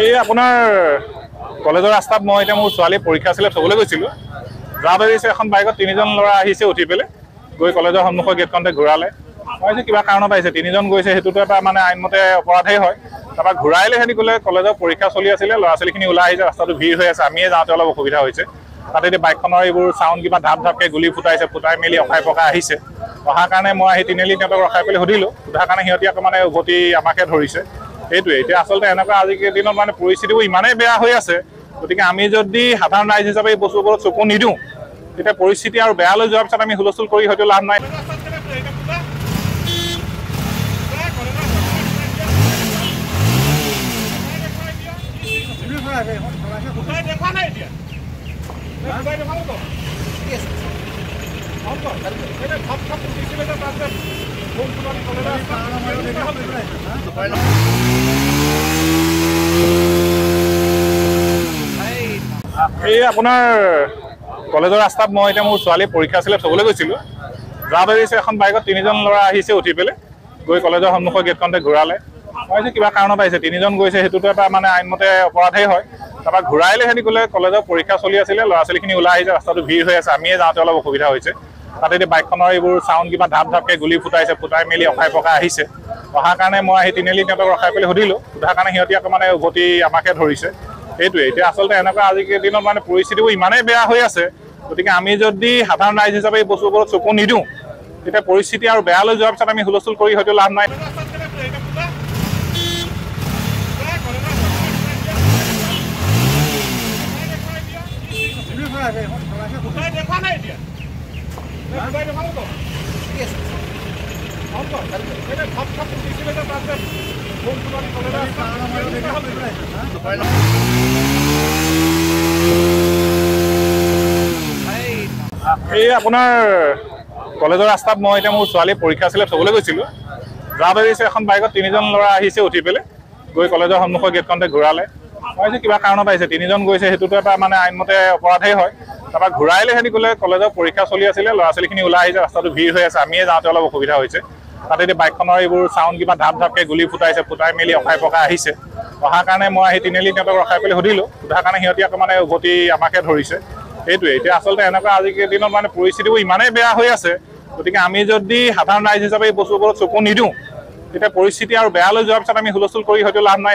এই আপোনাৰ কলেজৰ ৰাস্তাত মই এতিয়া মোৰ ছোৱালী পৰীক্ষা আছিলে থবলৈ গৈছিলোঁ। যাওঁতে দিছে এখন বাইকত 3জন ল'ৰা আহিছে উঠি পেলাই গৈ কলেজৰ সন্মুখৰ গেটখনতে ঘূৰালে। মই যে কিবা কাৰণত আহিছে 3জন গৈছে সেইটোতো এটা মানে আইনমতে অপৰাধেই হয়। তাৰপৰা ঘূৰাইলে সিহঁতি ক'লে কলেজৰ পৰীক্ষা চলি আছিলে, ল'ৰা ছোৱালীখিনি ওলাই আহিছে, ৰাস্তাটো ভিৰ হৈ আছে, আমিয়ে যাওঁতে অলপ অসুবিধা হৈছে। তাতে এতিয়া বাইকখনৰ এইবোৰ চাউণ্ড কিবা ঢাপ ঢাপকৈ গুলি ফুটাইছে, ফুটাই মেলি অখাই পকাই আহিছে। অহাৰ কাৰণে মই আহি তিনিআলি সিহঁতক ৰখাই পেলাই সুধিলোঁ, সোধাৰ কাৰণে সিহঁতি আকৌ মানে উভতি আমাকে ধৰিছে। সেইটোৱে এতিয়া আচলতে এনেকুৱা আজিৰ দিনত মানে পৰিস্থিতিবোৰ ইমানেই বেয়া হৈ আছে, গতিকে আমি যদি সাধাৰণ ৰাইজ হিচাপে এই বস্তুবোৰত চকু নিদিওঁ তেতিয়া পৰিস্থিতি আৰু বেয়া লৈ যোৱাৰ পিছত আমি হুলস্থুল কৰি হয়তো লাভ নাই। এই আপোনাৰ কলেজৰ ৰাস্তাত মই এতিয়া মোৰ ছোৱালী পৰীক্ষা আছিলে থবলৈ গৈছিলোঁ। যাওঁতে দিছে এখন বাইকত 3জন ল'ৰা আহিছে উঠি পেলাই গৈ কলেজৰ সন্মুখৰ গেটখনতে ঘূৰালে। মই যে কিবা কাৰণত আহিছে 3জন গৈছে সেইটোতো এটা মানে আইনমতে অপৰাধেই হয়। তাৰপৰা ঘূৰাইলে সিহঁতি ক'লে কলেজৰ পৰীক্ষা চলি আছিলে, ল'ৰা ছোৱালীখিনি ওলাই আহিছে, ৰাস্তাটো ভিৰ হৈ আছে, আমিয়ে যাওঁতে অলপ অসুবিধা হৈছে। তাতে এতিয়া বাইকখনৰ এইবোৰ চাউণ্ড কিবা ঢাপ ঢাপকৈ গুলি ফুটাইছে, ফুটাই মেলি অখাই পকাই আহিছে। অহাৰ কাৰণে মই আহি তিনিআলি সিহঁতক ৰখাই পেলাই সুধিলোঁ, সোধাৰ কাৰণে সিহঁতি আকৌ মানে উভতি আমাকে ধৰিছে। সেইটোৱে এতিয়া আচলতে এনেকুৱা আজিৰ দিনত মানে পৰিস্থিতিবোৰ ইমানেই বেয়া হৈ আছে, গতিকে আমি যদি সাধাৰণ ৰাইজ হিচাপে এই বস্তুবোৰত চকু নিদিওঁ তেতিয়া পৰিস্থিতি আৰু বেয়া লৈ যোৱাৰ পিছত আমি হুলস্থুল কৰি হয়তো লাভ নাই। এই আপোনাৰ কলেজৰ ৰাস্তাত মই এতিয়া মোৰ ছোৱালী পৰীক্ষা আছিলে থবলৈ গৈছিলোঁ। যাওঁতে দিছে এখন বাইকত 3জন ল'ৰা আহিছে উঠি পেলাই গৈ কলেজৰ সন্মুখৰ গেটখনতে ঘূৰালে। মই যে কিবা কাৰণত আহিছে 3জন গৈছে সেইটোতো এটা মানে আইনমতে অপৰাধেই হয়। তাৰপৰা ঘূৰাইলে সিহঁতি ক'লে কলেজৰ পৰীক্ষা চলি আছিলে, ল'ৰা ছোৱালীখিনি ওলাই আহিছে, ৰাস্তাটো ভিৰ হৈ আছে, আমিয়ে যাওঁতে অলপ অসুবিধা হৈছে। তাতে এতিয়া বাইকখনৰ এইবোৰ চাউণ্ড কিবা ঢাপ ঢাপকৈ গুলি ফুটাইছে, ফুটাই মেলি অখাই পকাই আহিছে। অহাৰ কাৰণে মই আহি তিনিআলি সিহঁতক ৰখাই পেলাই সুধিলোঁ, সোধাৰ কাৰণে সিহঁতি আকৌ মানে উভতি আমাকে ধৰিছে। সেইটোৱে এতিয়া আচলতে এনেকুৱা আজিৰ দিনত মানে পৰিস্থিতিবোৰ ইমানেই বেয়া হৈ আছে, গতিকে আমি যদি সাধাৰণ ৰাইজ হিচাপে এই বস্তুবোৰত চকু নিদিওঁ তেতিয়া পৰিস্থিতি আৰু বেয়া লৈ যোৱাৰ পিছত আমি হুলস্থুল কৰি হয়তো লাভ নাই।